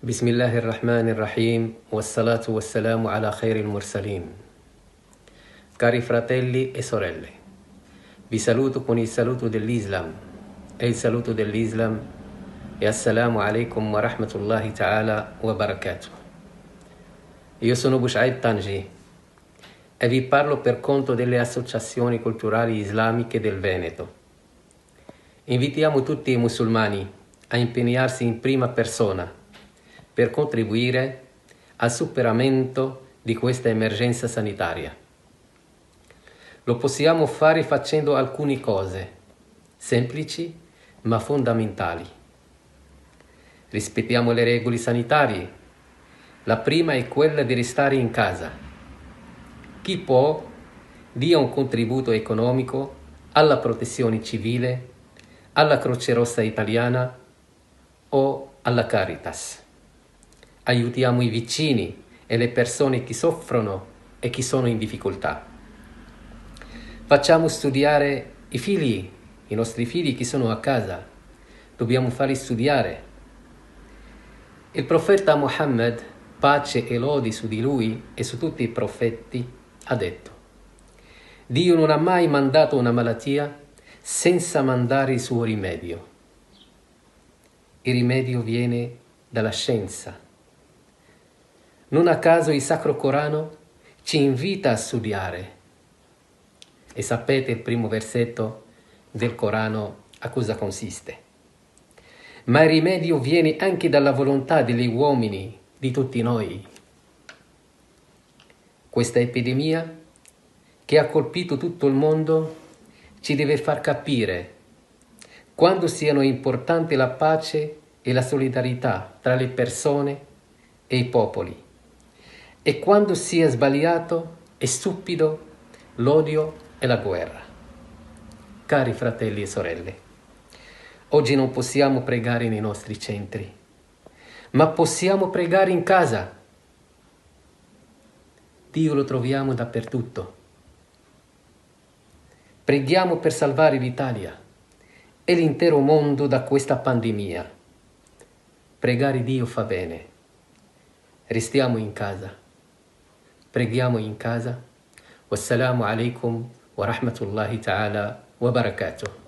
Bismillahirrahmanirrahim, wassalatu wassalamu ala khairil mursalin. Cari fratelli e sorelle, vi saluto con il saluto dell'Islam, e il saluto dell'Islam è Assalamu alaikum wa rahmatullahi ta'ala wa barakatuh. Io sono Bushaib Tanji e vi parlo per conto delle associazioni culturali islamiche del Veneto. Invitiamo tutti i musulmani a impegnarsi in prima persona per contribuire al superamento di questa emergenza sanitaria. Lo possiamo fare facendo alcune cose, semplici ma fondamentali. Rispettiamo le regole sanitarie. La prima è quella di restare in casa. Chi può, dia un contributo economico alla protezione civile, alla Croce Rossa italiana o alla Caritas. Aiutiamo i vicini e le persone che soffrono e che sono in difficoltà. Facciamo studiare i figli, i nostri figli che sono a casa. Dobbiamo farli studiare. Il profeta Muhammad, pace e lodi su di lui e su tutti i profeti, ha detto: Dio non ha mai mandato una malattia senza mandare il suo rimedio. Il rimedio viene dalla scienza. Non a caso il Sacro Corano ci invita a studiare. E sapete il primo versetto del Corano a cosa consiste. Ma il rimedio viene anche dalla volontà degli uomini, di tutti noi. Questa epidemia che ha colpito tutto il mondo ci deve far capire quanto siano importanti la pace e la solidarietà tra le persone e i popoli, e quando sia sbagliato e stupido l'odio e la guerra. Cari fratelli e sorelle, oggi non possiamo pregare nei nostri centri, ma possiamo pregare in casa. Dio lo troviamo dappertutto. Preghiamo per salvare l'Italia e l'intero mondo da questa pandemia. Pregare Dio fa bene. Restiamo in casa. Preghiamo in casa. Wassalamu alaikum wa rahmatullahi ta'ala wa barakatuh.